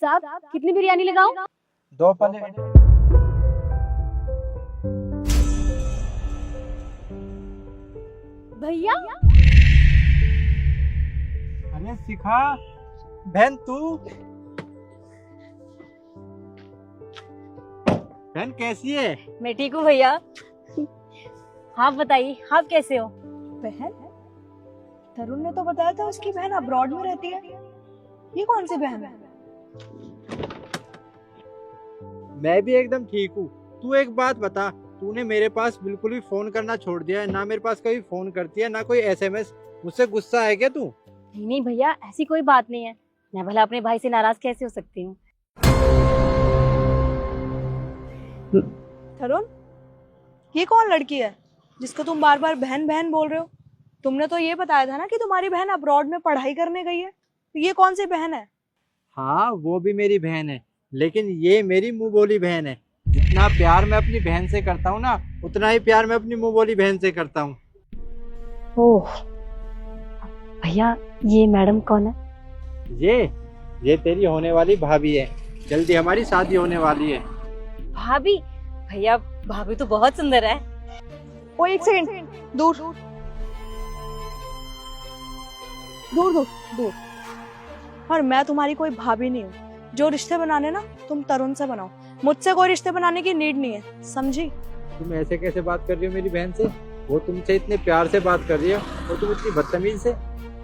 साहब कितनी बिरयानी लगाऊं? 2 प्लेट। भैया अरे शिखा बहन, तू बहन कैसी है? मैं ठीक हूँ भैया। आप बताइए, आप कैसे हो? बहन? तरुण ने तो बताया था उसकी बहन अब्रॉड में रहती है। ये कौन सी बहन है? मैं भी एकदम ठीक हूँ। तू एक बात बता, तूने मेरे पास बिल्कुल भी फोन करना छोड़ दिया है, ना मेरे पास कभी फोन करती है ना कोई एसएमएस। मुझसे गुस्सा है क्या तू? नहीं नहीं भैया, ऐसी कोई बात नहीं है। मैं भला अपने भाई से नाराज कैसे हो सकती हूँ? तरुण, ये कौन लड़की है जिसको तुम बार बार बहन बहन बोल रहे हो? तुमने तो ये बताया था ना कि तुम्हारी बहन अब्रॉड में पढ़ाई करने गई है। तो ये कौन सी बहन है? हाँ, वो भी मेरी बहन है, लेकिन ये मेरी मुंह बोली बहन है। जितना प्यार मैं अपनी बहन से करता हूँ ना, उतना ही प्यार मैं अपनी मुंह बोली बहन से करता हूँ। ओह भैया, ये मैडम कौन है? ये तेरी होने वाली भाभी है। जल्दी हमारी शादी होने वाली है। भाभी? भैया भाभी तो बहुत सुंदर है। ओ एक सेकंड, दूर दूर दूर दूर। और मैं तुम्हारी कोई भाभी नहीं हूँ। जो रिश्ते बनाने ना तुम तरुण से बनाओ, मुझसे कोई रिश्ते बनाने की नीड नहीं है, समझी? तुम ऐसे कैसे बात कर रही हो मेरी बहन से? वो तुमसे इतने प्यार से बात कर रही है और तुम इतनी बदतमीज से।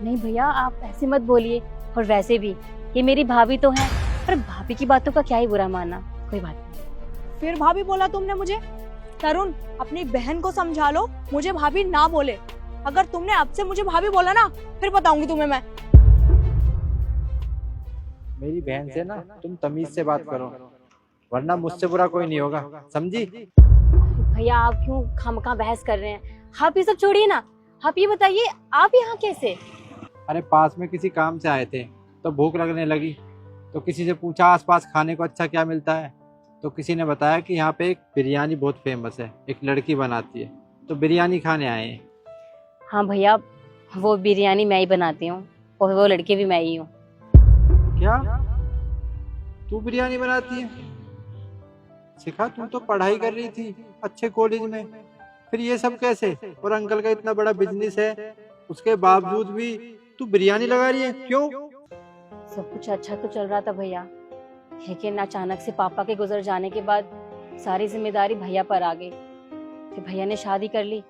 नहीं भैया, आप ऐसे मत बोलिए। और वैसे भी ये मेरी भाभी तो है, पर भाभी की बातों का क्या ही बुरा मानना। कोई बात नहीं। फिर भाभी बोला तुमने मुझे? तरुण, अपनी बहन को समझा लो, मुझे भाभी ना बोले। अगर तुमने अब से मुझे भाभी बोला ना, फिर बताऊंगी तुम्हें मैं। मेरी बहन से ना तुम तमीज से बात करो, वरना मुझसे बुरा कोई नहीं होगा, समझी? भैया आप क्यों खामखा बहस कर रहे हैं? आप ये सब छोड़िए ना। आप ये बताइए, आप यहाँ कैसे? अरे पास में किसी काम से आए थे तो भूख लगने लगी, तो किसी से पूछा आसपास खाने को अच्छा क्या मिलता है, तो किसी ने बताया कि यहाँ पे एक बिरयानी बहुत फेमस है, एक लड़की बनाती है, तो बिरयानी खाने आए हैं। हाँ भैया, वो बिरयानी मैं ही बनाती हूँ और वो लड़की भी मैं ही हूँ। क्या तू बिरयानी बनाती है? शिखा, तू तो पढ़ाई कर रही थी अच्छे कॉलेज में, फिर ये सब कैसे? और अंकल का इतना बड़ा बिजनेस है, उसके बावजूद भी तू बिरयानी लगा रही है, क्यों? सब कुछ अच्छा तो चल रहा था भैया, लेकिन अचानक से पापा के गुजर जाने के बाद सारी जिम्मेदारी भैया पर आ गई। फिर भैया ने शादी कर ली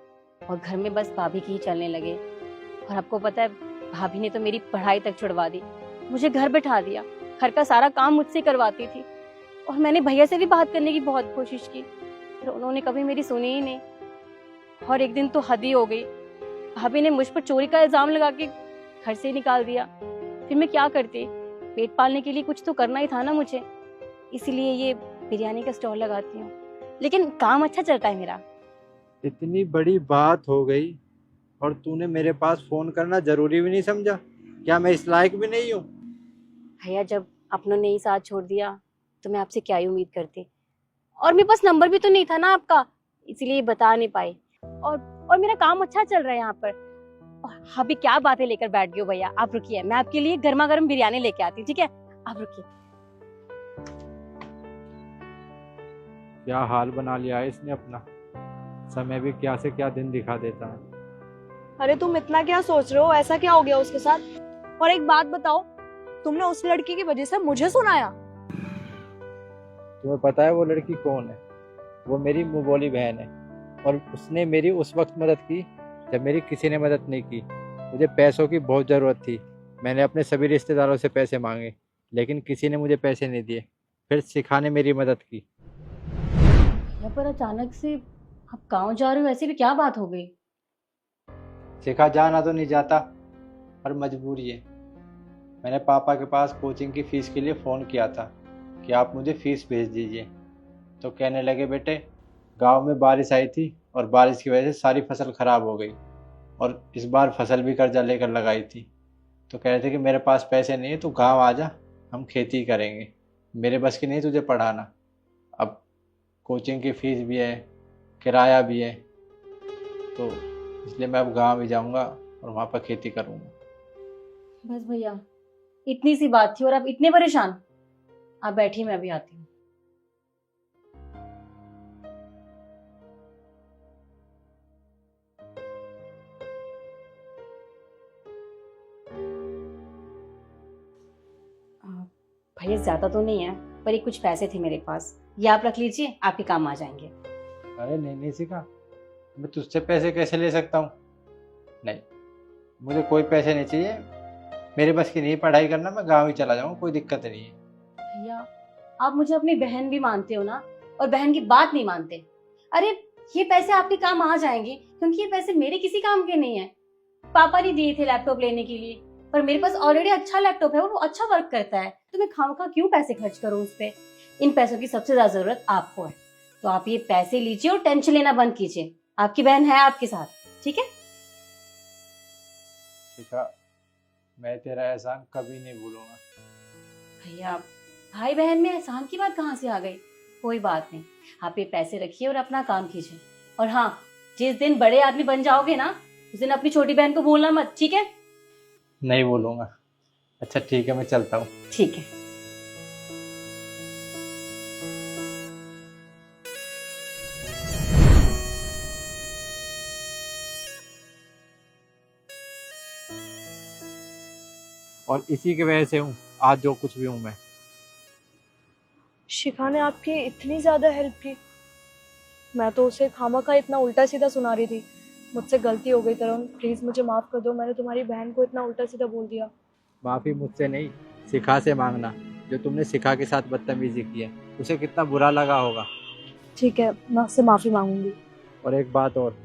और घर में बस भाभी की ही चलने लगे। और आपको पता है, भाभी ने तो मेरी पढ़ाई तक छुड़वा दी, मुझे घर बैठा दिया, घर का सारा काम मुझसे करवाती थी। और मैंने भैया से भी बात करने की बहुत कोशिश की, फिर उन्होंने कभी मेरी सुनी ही नहीं। और एक दिन तो हद ही हो गई, भाभी ने मुझ पर चोरी का इल्जाम लगा के घर से निकाल दिया। फिर मैं क्या करती? पेट पालने के लिए कुछ तो करना ही था ना मुझे, इसीलिए ये बिरयानी का स्टॉल लगाती हूँ। लेकिन काम अच्छा चलता है मेरा। इतनी बड़ी बात हो गई और तूने मेरे पास फोन करना जरूरी भी नहीं समझा? क्या मैं इस लायक भी नहीं हूँ? भैया जब अपनों ने ही साथ छोड़ दिया तो मैं आपसे क्या ही उम्मीद करती। और मेरे पास नंबर भी तो नहीं था ना आपका, इसीलिए बता नहीं पाई। और मेरा काम अच्छा चल रहा है यहाँ पर। और अभी क्या बातें लेकर बैठ गए हो भैया? आप रुकिए, मैं आपके लिए गर्मा गर्म बिरयानी लेके आती हूँ, ठीक है? आप रुकिए। क्या हाल बना लिया है इसने अपना। समय भी क्या से क्या दिन दिखा देता है। अरे तुम इतना क्या सोच रहे हो? ऐसा क्या हो गया उसके साथ? और एक बात बताओ, तुमने उस लड़की की वजह से मुझे सुनाया? तुम्हें पता है वो लड़की कौन है? वो मेरी मुंह बोली बहन है, और उसने मेरी उस वक्त मदद की जब मेरी किसी ने मदद नहीं की। मुझे पैसों की बहुत ज़रूरत थी, मैंने अपने सभी रिश्तेदारों से पैसे मांगे, लेकिन किसी ने मुझे पैसे नहीं दिए। फिर शिखा ने मेरी मदद की। यहाँ पर अचानक से आप गाँव जा रहे हो, ऐसी भी क्या बात हो गई? शिखा, जाना तो नहीं जाता पर मजबूरी है। मैंने पापा के पास कोचिंग की फ़ीस के लिए फ़ोन किया था कि आप मुझे फ़ीस भेज दीजिए, तो कहने लगे बेटे गांव में बारिश आई थी और बारिश की वजह से सारी फसल ख़राब हो गई, और इस बार फसल भी कर्जा लेकर लगाई थी, तो कह रहे थे कि मेरे पास पैसे नहीं है, तू गांव आ जा, हम खेती करेंगे। मेरे बस की नहीं तुझे पढ़ाना। अब कोचिंग की फ़ीस भी है, किराया भी है, तो इसलिए मैं अब गांव ही जाऊंगा और वहाँ पर खेती करूंगा। बस भैया, इतनी सी बात थी और आप इतने परेशान? आप बैठिए, मैं अभी आती हूँ। अ, भैया ज्यादा तो नहीं है, पर ये कुछ पैसे थे मेरे पास, ये आप रख लीजिए, आपके काम आ जाएंगे। अरे नहीं सीखा, मैं तुझसे पैसे कैसे ले सकता हूँ? नहीं, मुझे कोई पैसे नहीं चाहिए। मेरे बस की नहीं पढ़ाई करना, मैं गाँव ही चला जाऊँगा, कोई दिक्कत नहीं है। भैया आप मुझे अपनी बहन भी मानते हो ना, और बहन की बात नहीं मानते। अरे ये पैसे आपके काम आ जाएंगे, क्योंकि ये पैसे मेरे किसी काम के नहीं है। पापा ने दिए थे लैपटॉप लेने के लिए, पर मेरे पास ऑलरेडी अच्छा लैपटॉप है और वो अच्छा वर्क करता है, तो मैं खामखा क्यों पैसे खर्च करूं उस पे। इन पैसों की सबसे ज्यादा जरूरत आपको है, तो आप ये पैसे लीजिए और टेंशन लेना बंद कीजिए। आपकी बहन है आपके साथ, ठीक है? शिखा, मैं तेरा एहसान कभी नहीं भूलूंगा। भैया भाई बहन में एहसान की बात कहाँ से आ गई? कोई बात नहीं, आप ये पैसे रखिए और अपना काम कीजिए। और हाँ, जिस दिन बड़े आदमी बन जाओगे ना, उस दिन अपनी छोटी बहन को भूलना मत, ठीक है? नहीं बोलूंगा। अच्छा ठीक है, मैं चलता हूँ। ठीक है। और इसी की वजह से हूँ आज जो कुछ भी हूँ मैं। शिखा ने आपकी इतनी ज्यादा हेल्प की। मैं तो उसे खामखा इतना उल्टा सीधा सुना रही थी। मुझसे गलती हो गई तरुण, प्लीज मुझे माफ कर दो, मैंने तुम्हारी बहन को इतना उल्टा सीधा बोल दिया। माफी मुझसे नहीं, शिखा से मांगना। जो तुमने शिखा के साथ बदतमीजी की है, उसे कितना बुरा लगा होगा। ठीक है, मैं उससे माफी मांगूंगी। और एक बात और,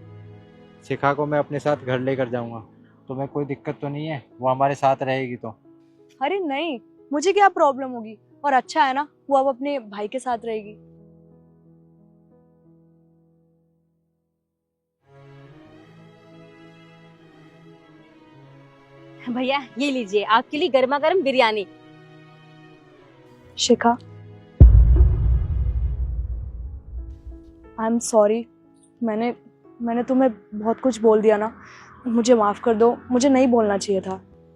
शिखा को मैं अपने साथ घर लेकर जाऊंगा। तुम्हें कोई दिक्कत तो नहीं है? वो हमारे साथ रहेगी तो? अरे नहीं, मुझे क्या प्रॉब्लम होगी, और अच्छा है ना, वो अब अपने भाई के साथ रहेगी। भैया ये लीजिए, आपके लिए गर्मा गर्म बिरयानी। शिखा, आई एम सॉरी। मैंने मैंने तुम्हें बहुत कुछ बोल दिया ना, मुझे माफ कर दो, मुझे नहीं बोलना चाहिए था।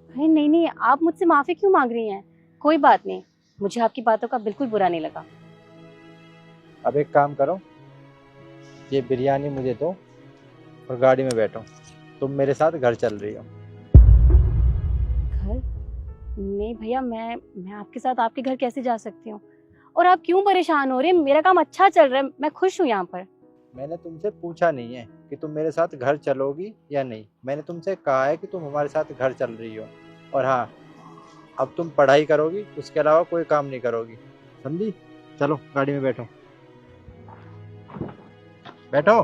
अरे नहीं नहीं, आप मुझसे माफी क्यों मांग रही हैं? कोई बात नहीं, मुझे आपकी बातों का बिल्कुल बुरा नहीं लगा। अब एक काम करो, ये बिरयानी मुझे दो और गाड़ी में बैठो। तुम मेरे साथ घर चल रही हो। घर? नहीं भैया, मैं आपके साथ आपके घर कैसे जा सकती हूँ? और आप क्यों परेशान हो रहे हैं? मेरा काम अच्छा चल रहा है, मैं खुश हूँ यहाँ पर। मैंने तुमसे पूछा नहीं है कि तुम मेरे साथ घर चलोगी या नहीं, मैंने तुमसे कहा है कि तुम हमारे साथ घर चल रही हो। और हाँ, अब तुम पढ़ाई करोगी, उसके अलावा कोई काम नहीं करोगी, समझी? चलो गाड़ी में बैठो, बैठो।